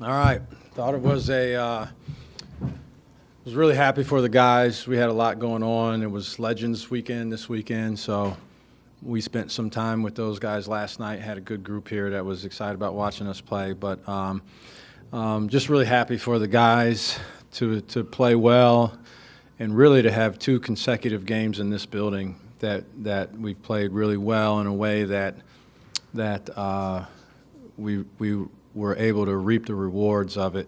All right. Thought it was was really happy for the guys. We had a lot going on. It was Legends weekend this weekend, so we spent some time with those guys last night. Had a good group here that was excited about watching us play. But just really happy for the guys to play well and really to have 2 consecutive games in this building that we've played really well in a way that we were able to reap the rewards of it.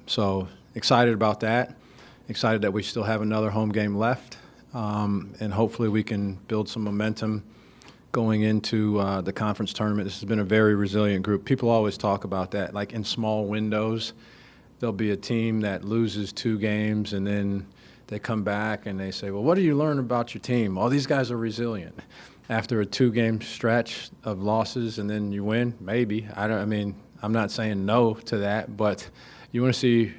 So excited about that. Excited that we still have another home game left, and hopefully we can build some momentum going into the conference tournament. This has been a very resilient group. People always talk about that, like in small windows. There'll be a team that loses 2 games, and then they come back and they say, well, what do you learn about your team? All these guys are resilient. After a 2-game stretch of losses and then you win, maybe. I'm not saying no to that, but you want to see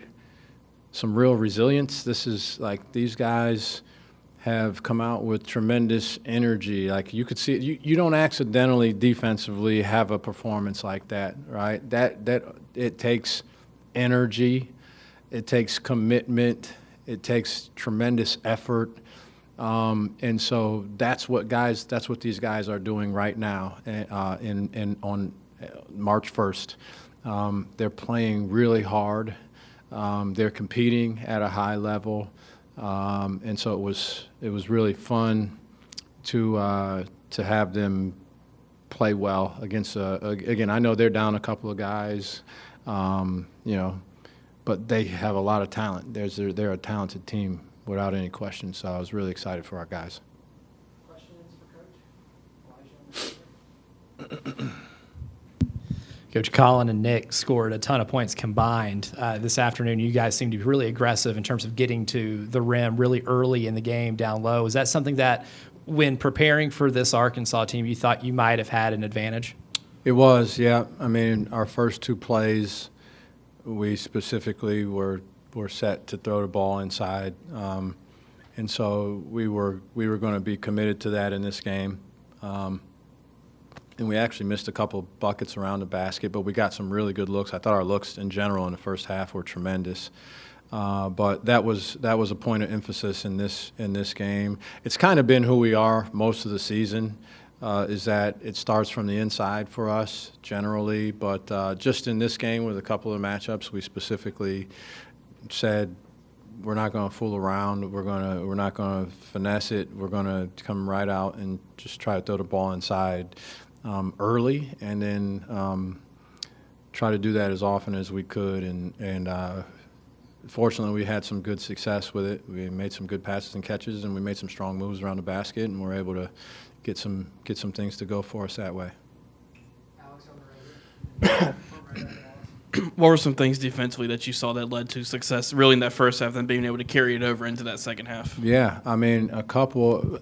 some real resilience. This is like these guys have come out with tremendous energy. Like you could see it. You don't accidentally defensively have a performance like that, right? That it takes energy, it takes commitment, it takes tremendous effort. And so that's what these guys are doing right now on March 1st. They're playing really hard. They're competing at a high level. And so it was really fun to have them play well against again, I know they're down a couple of guys, but they have a lot of talent. They're a talented team without any question. So I was really excited for our guys. Questions for Coach? Coach Colin and Nick scored a ton of points combined this afternoon. You guys seem to be really aggressive in terms of getting to the rim really early in the game down low. Is that something that, when preparing for this Arkansas team, you thought you might have had an advantage? It was, yeah. I mean, our first 2 plays, we specifically were set to throw the ball inside, and so we were going to be committed to that in this game. And we actually missed a couple buckets around the basket, but we got some really good looks. I thought our looks in general in the first half were tremendous. But that was a point of emphasis in this game. It's kind of been who we are most of the season, is that it starts from the inside for us generally. But just in this game with a couple of matchups, we specifically said we're not going to fool around. We're not going to finesse it. We're going to come right out and just try to throw the ball inside early, and then try to do that as often as we could. And fortunately, we had some good success with it. We made some good passes and catches, and we made some strong moves around the basket, and we're able to get some things to go for us that way. Alex on the radio. What were some things defensively that you saw that led to success really in that first half and being able to carry it over into that second half? Yeah, I mean, a couple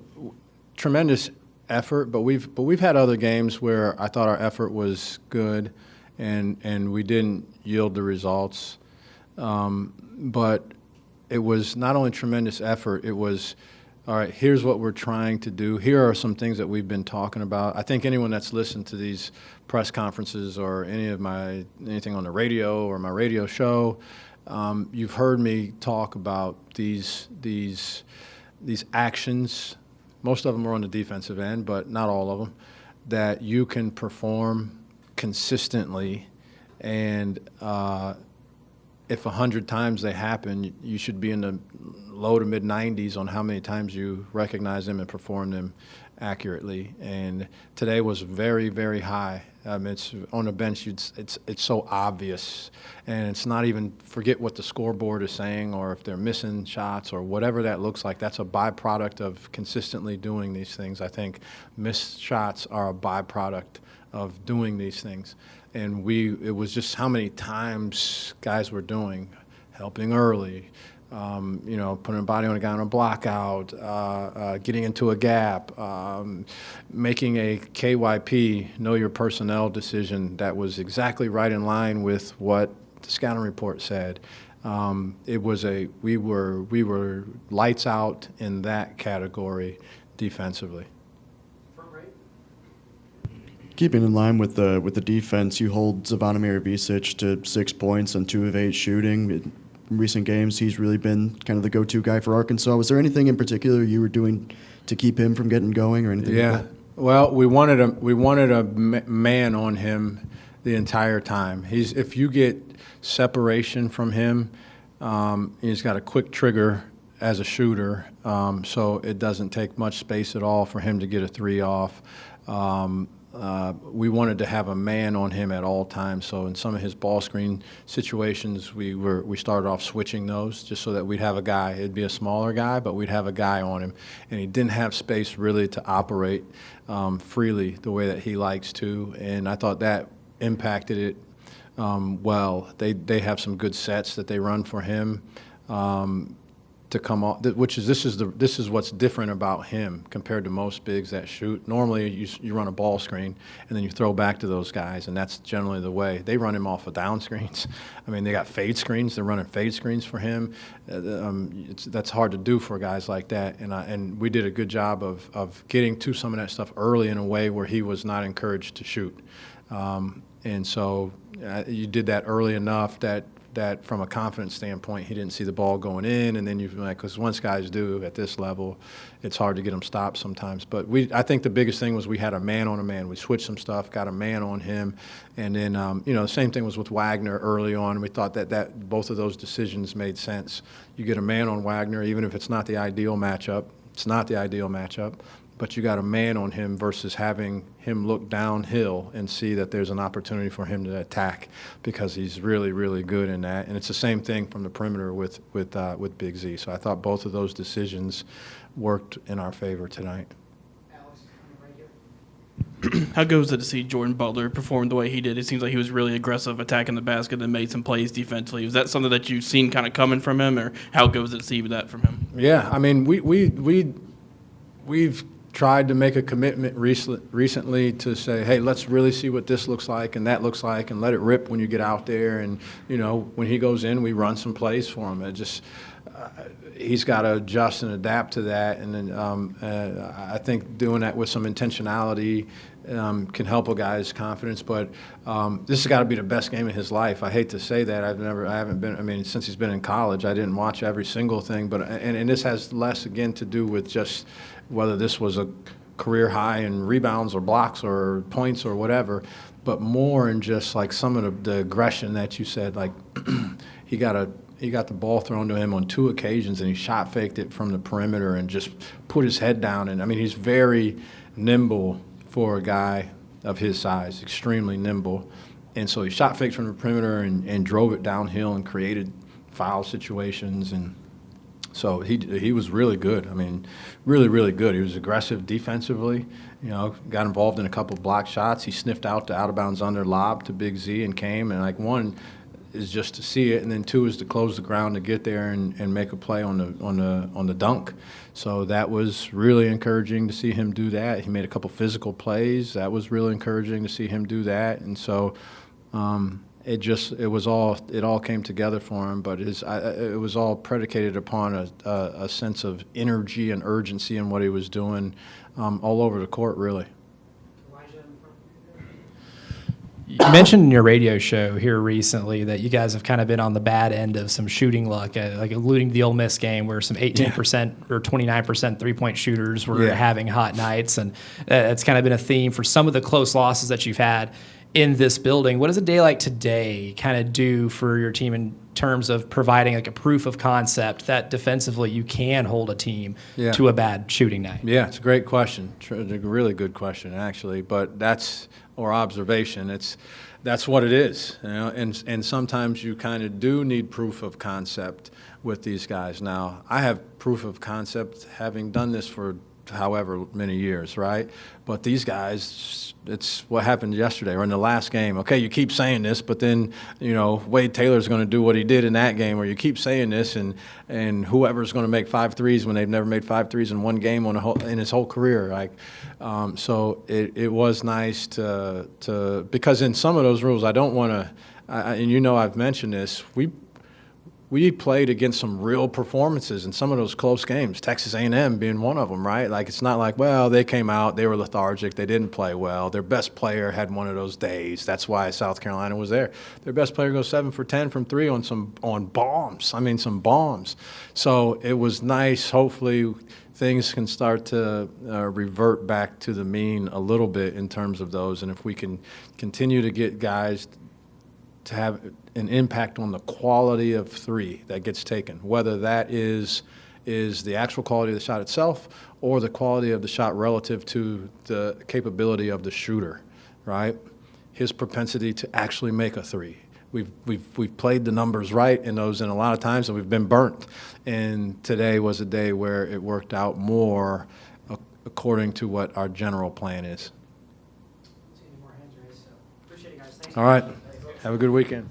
tremendous effort, but we've had other games where I thought our effort was good and we didn't yield the results. But it was not only tremendous effort, it was, all right, here's what we're trying to do. Here are some things that we've been talking about. I think anyone that's listened to these press conferences or anything on the radio or my radio show, you've heard me talk about these actions. Most of them are on the defensive end, but not all of them, that you can perform consistently. And if 100 times they happen, you should be in the low to mid 90s on how many times you recognize them and perform them accurately. And today was very, very high. It's on the bench. It's so obvious, and it's not even, forget what the scoreboard is saying or if they're missing shots or whatever that looks like. That's a byproduct of consistently doing these things. I think missed shots are a byproduct of doing these things. And it was just how many times guys were doing, helping early, putting a body on a guy on a block out, getting into a gap, making a KYP, know your personnel decision that was exactly right in line with what the scouting report said. We were lights out in that category defensively. Keeping in line with the defense, you hold Zvonimir Visic to 6 points and 2 of 8 shooting. In recent games, he's really been kind of the go-to guy for Arkansas. Was there anything in particular you were doing to keep him from getting going or anything Yeah. like that? Well, we wanted a man on him the entire time. If you get separation from him, he's got a quick trigger as a shooter, so it doesn't take much space at all for him to get a 3 off. We wanted to have a man on him at all times. So in some of his ball screen situations, we started off switching those just so that we'd have a guy. It'd be a smaller guy, but we'd have a guy on him, and he didn't have space really to operate freely the way that he likes to. And I thought that impacted it well. They have some good sets that they run for him. To come off, this is what's different about him compared to most bigs that shoot. Normally, you run a ball screen and then you throw back to those guys, and that's generally the way they run him off of down screens. I mean, they got fade screens. They're running fade screens for him. That's hard to do for guys like that, and we did a good job of getting to some of that stuff early in a way where he was not encouraged to shoot, and so you did that early enough that from a confidence standpoint, he didn't see the ball going in, and then because once guys do at this level, it's hard to get them stopped sometimes. But I think the biggest thing was we had a man on a man. We switched some stuff, got a man on him, and then the same thing was with Wagner early on. We thought that both of those decisions made sense. You get a man on Wagner, even if it's not the ideal matchup. It's not the ideal matchup. But you got a man on him versus having him look downhill and see that there's an opportunity for him to attack, because he's really, really good in that. And it's the same thing from the perimeter with Big Z. So I thought both of those decisions worked in our favor tonight. Alex, right here. How goes it to see Jordan Butler perform the way he did? It seems like he was really aggressive, attacking the basket, and made some plays defensively. Was that something that you've seen kind of coming from him, or how goes it to see that from him? Yeah, I mean, we've tried to make a commitment recently to say, hey, let's really see what this looks like and that looks like, and let it rip when you get out there. And when he goes in, we run some plays for him. It just he's got to adjust and adapt to that. And then I think doing that with some intentionality can help a guy's confidence. But this has got to be the best game of his life. I hate to say that. I haven't been. I mean, since he's been in college, I didn't watch every single thing. But and this has less again to do with just whether this was a career high in rebounds or blocks or points or whatever, but more in just like some of the aggression that you said. Like he got the ball thrown to him on 2 occasions, and he shot faked it from the perimeter and just put his head down. And I mean, he's very nimble for a guy of his size, extremely nimble. And so he shot faked from the perimeter and drove it downhill and created foul situations. And so he was really good. I mean, really, really good. He was aggressive defensively. Got involved in a couple of block shots. He sniffed out the out-of-bounds under lob to Big Z and came. And, one is just to see it, and then 2 is to close the ground to get there and make a play on the dunk. So that was really encouraging to see him do that. He made a couple physical plays. That was really encouraging to see him do that. And so it all came together for him. But it was all predicated upon a sense of energy and urgency in what he was doing all over the court, really. Elijah in front. You mentioned in your radio show here recently that you guys have kind of been on the bad end of some shooting luck, like alluding to the Ole Miss game where some 18% or 29% three-point shooters were having hot nights, and it's kind of been a theme for some of the close losses that you've had in this building. What does a day like today kind of do for your team in terms of providing like a proof of concept that defensively you can hold a team to a bad shooting night? Yeah, it's a great question. A really good question, actually. But or observation. That's what it is, and sometimes you kind of do need proof of concept with these guys. Now, I have proof of concept having done this for however many years, right? But these guys, it's what happened yesterday or in the last game. Okay, you keep saying this, but then, Wade Taylor's going to do what he did in that game, or you keep saying this, and whoever's going to make 5 threes when they've never made 5 threes in one game in his whole career. So it was nice to because in some of those rules, I don't want to, and I've mentioned this, we played against some real performances in some of those close games, Texas A&M being one of them, right? Like, it's not like, well, they came out, they were lethargic, they didn't play well. Their best player had one of those days. That's why South Carolina was there. Their best player goes 7 for 10 from 3 on bombs. I mean, some bombs. So it was nice. Hopefully things can start to revert back to the mean a little bit in terms of those. And if we can continue to get guys to have an impact on the quality of three that gets taken, whether that is the actual quality of the shot itself or the quality of the shot relative to the capability of the shooter, right? His propensity to actually make a three. We've played the numbers right in those, and a lot of times, and we've been burnt. And today was a day where it worked out more according to what our general plan is. See any more hands raised, so appreciate it, guys. Thanks. All right. Have a good weekend.